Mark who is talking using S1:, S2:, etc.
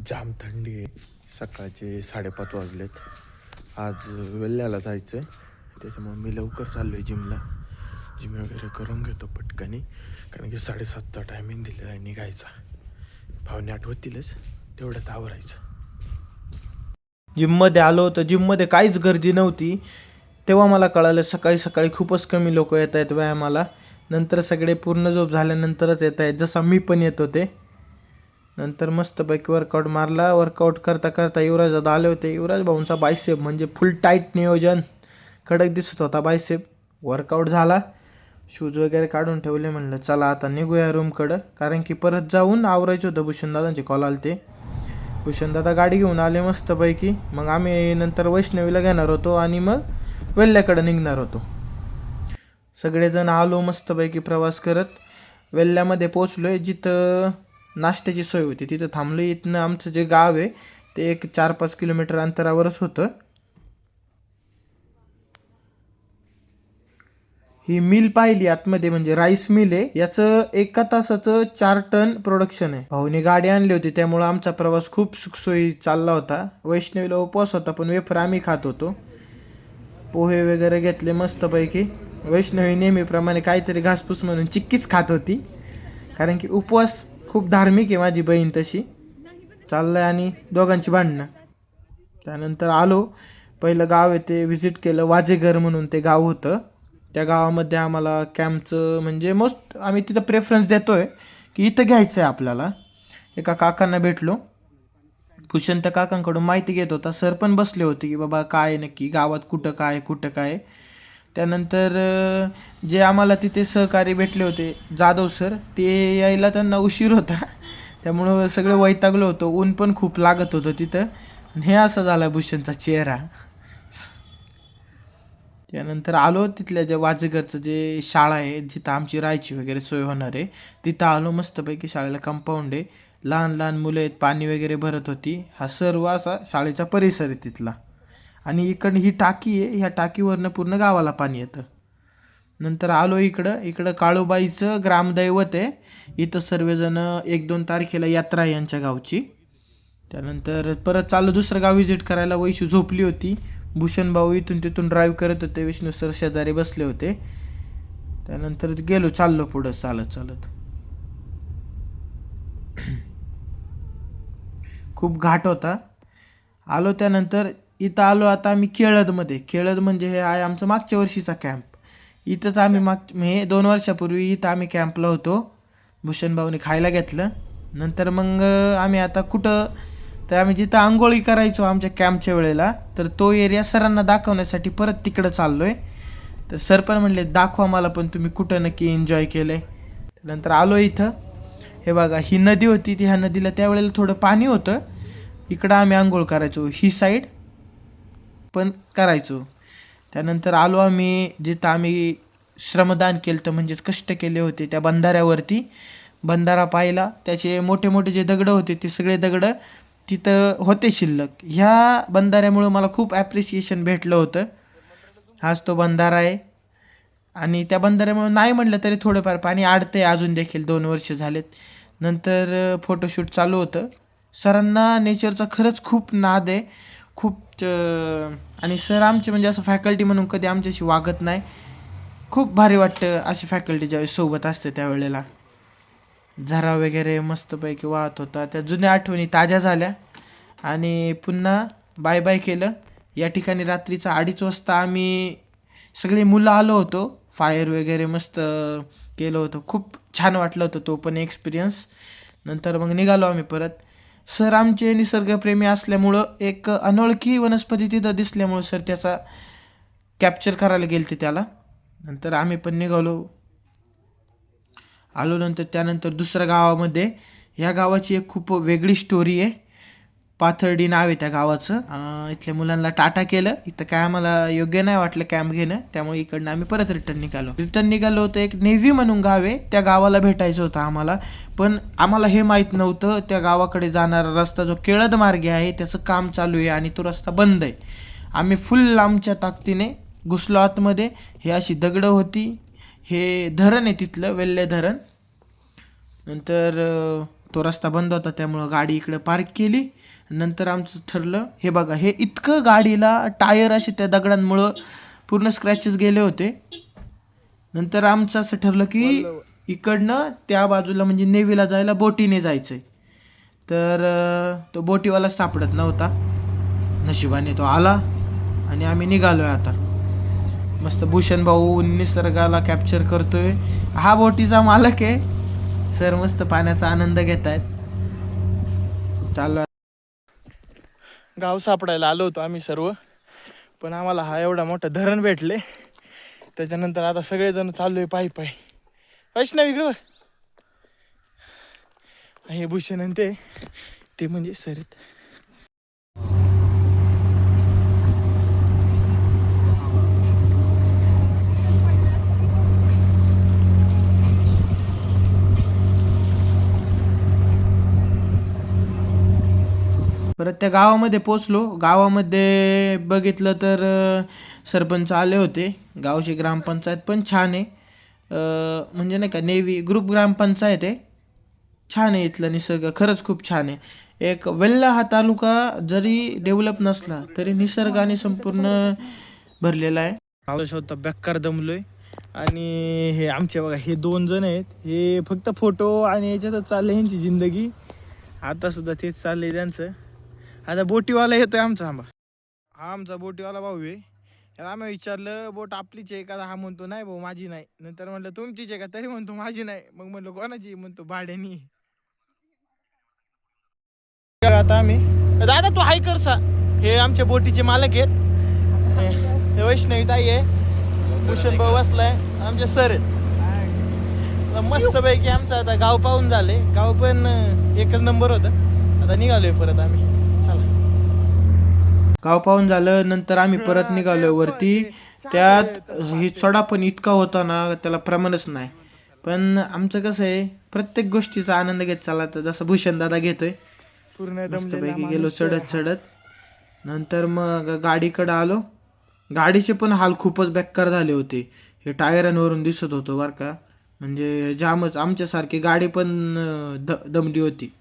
S1: जाम थंडी आहे. सकाळचे 5:30 वाजलेत. आज वेल्ल्याला जायचं आहे, त्याच्यामुळे मी लवकर चाललो आहे जिमला. जिम वगैरे करून घेतो पटकनी, कारण की 7:30चा टायमिंग दिलेला आहे निघायचा. 7:45 होतीलच, तेवढ्यात आवरायचं. जिममध्ये आलो तर जिममध्ये काहीच गर्दी नव्हती. तेव्हा मला कळालं सकाळी सकाळी खूपच कमी लोक येत आहेत व्यायामाला. नंतर सगळे पूर्ण झोप झाल्यानंतरच येत आहेत, जसा मी पण येत होते. नंतर मस्तपैकी वर्कआउट मारला. वर्कआउट करता करता युवराज दादा आले होते. युवराज भाऊंचा बायसेप म्हणजे फुल टाईट नियोजन, कडक दिसत होता बायसेप. वर्कआउट झाला, शूज वगैरे काढून ठेवले. म्हणलं चला आता निघूया रूमकडं, कारण की परत जाऊन आवरायचं होतं. भूषणदादांचे कॉल आले ते. भूषणदादा गाडी घेऊन आले मस्तपैकी. मग आम्ही नंतर वैष्णवीला घेणार होतो आणि मग वेल्ल्याकडं निघणार होतो. सगळेजण आलो मस्तपैकी प्रवास करत. वेल्ल्यामध्ये पोचलो आहे, जिथं नाश्त्याची सोय होती तिथं थांबलो. इथनं आमचं जे गाव आहे ते एक 4-5 किलोमीटर अंतरावरच होतं. ही मिल पाहिली आतमध्ये, म्हणजे राईस मिल आहे. याचं एका तासाचं 4 टन प्रोडक्शन आहे. भाऊने गाडी आणली होती, त्यामुळं आमचा प्रवास खूप सुखसोयी चालला होता. वैष्णवीला उपवास होता, पण वेफर आम्ही खात होतो. पोहे वगैरे घेतले मस्तपैकी. वैष्णवी नेहमीप्रमाणे काहीतरी घासपूस म्हणून चिक्कीच खात होती, कारण की उपवास खूप धार्मिक आहे. माझी बहीण तशी चाललंय आणि दोघांची भांडणं. त्यानंतर आलो, पहिलं गाव आहे ते व्हिजिट केलं. वाजेघर म्हणून ते गाव होतं. त्या गावामध्ये आम्हाला कॅम्पचं म्हणजे मोस्ट आम्ही तिथं प्रेफरन्स देतोय की इथं घ्यायचं आहे आपल्याला. एका काकांना भेटलो. भूषण त्या काकांकडून माहिती घेत होता. सर पण बसले होते की बाबा काय नक्की गावात कुठं काय. त्यानंतर जे आम्हाला तिथे सहकारी भेटले होते जाधव सर, ते यायला त्यांना उशीर होता, त्यामुळं सगळं वैतागलो होतो. ऊन पण खूप लागत होतं तिथं. हे असा झाला भूषणचा चेहरा. त्यानंतर आलो तिथल्या जे वाजेघरचं जे शाळा आहे जिथं आमची राहायची वगैरे सोय होणार आहे, तिथं आलो. मस्तपैकी शाळेला कंपाऊंड आहे, लहान लहान मुलं आहेत, पाणी वगैरे भरत होती. हा सर्व असा शाळेचा परिसर आहे तिथला. आणि इकडं ही टाकी आहे, ह्या टाकीवरनं पूर्ण गावाला पाणी येतं. नंतर आलो इकडं काळूबाईचं ग्रामदैवत आहे. इथं सर्वजण 1-2 तारखेला यात्रा आहे यांच्या गावची. त्यानंतर परत चालू दुसरं गाव व्हिजिट करायला. वैशू झोपली होती. भूषण भाऊ इथून तिथून ड्राईव्ह करत होते. विष्णू सर शेजारी बसले होते. त्यानंतर चाललो पुढं चालत. खूप घाट होता. आलो त्यानंतर इथं आलो आता आम्ही केळदमध्ये. केळद म्हणजे हे आहे आमचं मागच्या वर्षीचा कॅम्प. इथंच आम्ही हे 2 वर्षापूर्वी इथं आम्ही कॅम्पला होतो. भूषण भाऊने खायला घेतलं. नंतर मग आम्ही आता कुठं, तर आम्ही जिथं आंघोळी करायचो आमच्या कॅम्पच्या वेळेला, तर तो एरिया सरांना दाखवण्यासाठी परत तिकडं चाललो आहे. तर सर पण म्हणले दाखवा मला पण तुम्ही कुठं नक्की एन्जॉय केलं आहे. नंतर आलो इथं. हे बघा ही नदी होती, ह्या नदीला त्यावेळेला थोडं पाणी होतं. इकडं आम्ही आंघोळ करायचो, ही साईड पण करायचो. त्यानंतर आलो आम्ही जिथं आम्ही श्रमदान केलं होतं, म्हणजेच कष्ट केले होते, त्या बंधाऱ्यावरती. बंधारा पाहिला, त्याचे मोठे मोठे जे दगडं होते ते सगळे दगडं तिथं होते शिल्लक. ह्या बंधाऱ्यामुळं मला खूप ॲप्रिसिएशन भेटलं होतं. हाच तो बंधारा आहे. आणि त्या बंधाऱ्यामुळं नाही म्हणलं तरी थोडंफार पाणी अडतंय अजून देखील, 2 वर्ष झालेत. नंतर फोटोशूट चालू होतं. सरांना नेचरचा खरंच खूप नाद आहे, खूप आणि सर आमचे म्हणजे असं फॅकल्टी म्हणून कधी आमच्याशी वागत नाही. खूप भारी वाटतं अशी फॅकल्टी ज्यावेळेस सोबत असते त्यावेळेला. झरा वगैरे मस्तपैकी वाहत होता. त्या जुन्या आठवणी ताज्या झाल्या आणि पुन्हा बाय बाय केलं. या ठिकाणी रात्रीचा 2:30 वाजता आम्ही सगळी मुलं आलो होतो. फायर वगैरे मस्त केलं होतं. खूप छान वाटलं होतं तो पण एक्सपिरियन्स. नंतर मग निघालो आम्ही परत. सर आमचे निसर्गप्रेमी असल्यामुळं एक अनोळखी वनस्पती तिथं दिसल्यामुळं सर त्याचा कॅप्चर करायला गेले ते त्याला. नंतर आम्ही पण निघालो. आलो नंतर त्यानंतर दुसऱ्या गावामध्ये. ह्या गावाची एक खूप वेगळी स्टोरी आहे. पाथर्डी नाव आहे त्या गावाचं. इथल्या मुलांना टाटा केलं. इथं काय आम्हाला योग्य नाही वाटलं कॅम्प घेणं, त्यामुळे इकडनं आम्ही परत रिटर्न निघालो होतो. एक नेव्ही म्हणून गाव आहे, त्या गावाला भेटायचं होतं आम्हाला. पण आम्हाला हे माहीत नव्हतं त्या गावाकडे जाणारा रस्ता जो केळद मार्गे आहे त्याचं काम चालू आहे आणि तो रस्ता बंद आहे. आम्ही फुल आमच्या ताकदीने घुसलो आतमध्ये. हे अशी दगडं होती. हे धरण आहे तिथलं, वेल्ले धरण. नंतर तो रस्ता बंद होता त्यामुळं गाडी इकडे पार्क केली. नंतर आमचं ठरलं, हे बघा हे इतकं गाडीला टायर असे त्या दगडांमुळं पूर्ण स्क्रॅचेस गेले होते. नंतर आमचं असं ठरलं की इकडनं त्या बाजूला म्हणजे नेवीला जायला बोटीने जायचंय. तर तो बोटीवाला सापडत नव्हता. नशिबाने तो आला आणि आम्ही निघालोय आता. मस्त भूषण भाऊ निसर्गाला कॅप्चर करतोय. हा बोटीचा मालक आहे सर, मस्त पाण्याचा आनंद घेत आहेत. चालू गाव सापडायला आलो होतो आम्ही सर्व, पण आम्हाला हा एवढा मोठा धरण भेटले. त्याच्यानंतर आता सगळेजण चाललोय पायी पायी. वैष्णव इकडे बघ. हे भूषण आणि ते म्हणजे सरित. परत त्या गावामध्ये पोचलो. गावामध्ये बघितलं तर सरपंच आले होते. गावची ग्रामपंचायत पण छान आहे. म्हणजे नाही का नेवी ग्रुप ग्रामपंचायत आहे. छान आहे. इथलं निसर्ग खरंच खूप छान आहे. एक वेल्हा हा तालुका जरी डेव्हलप नसला तरी निसर्गाने संपूर्ण भरलेला आहे. पाऊस होता बेकार दमलोय. आणि हे आमचे बघा हे 2 जण आहेत. हे फक्त फोटो आणि याच्यातच चालले यांची जिंदगी. आता सुद्धा तेच चाललंय त्यांचं. आता बोटीवाला येतोय आमचा. हा आमचा बोटीवाला भाऊ आहे. याला आम्ही विचारलं बोट आपलीच आहे का? हा म्हणतो नाही भाऊ माझी नाही. नंतर म्हणलं तुमचीच आहे का? तरी म्हणतो माझी नाही. मग म्हणलं कोणाची? म्हणतो भाड्यानी. आता आम्ही दादा तू हाय कर सा. हे आमच्या बोटीचे मालक आहेत. हे वैष्णवी ताई आहे. भूषण भाऊ बसलाय. आमचे सर आहेत. मस्त पैकी आमचं आता गाव पाहून झाले. गाव पण एकच नंबर होतं. आता निघालोय परत आम्ही. चला गाव पाहून झालं. नंतर आम्ही परत निघालोय वरती. त्यात ही चढा पण इतका होता ना त्याला प्रमाणच नाही. पण आमचं कसं आहे प्रत्येक गोष्टीचा आनंद घेत चालायचा. जसं भूषण दादा घेतोय. पूर्ण मस्तपैकी गेलो चढत चढत. नंतर मग गाडीकडे आलो. गाडीचे पण हाल खूपच बेकार झाले होते. हे टायरांवरून दिसत होतं बरं का. म्हणजे जामच आमच्यासारखी गाडी पण दमली होती.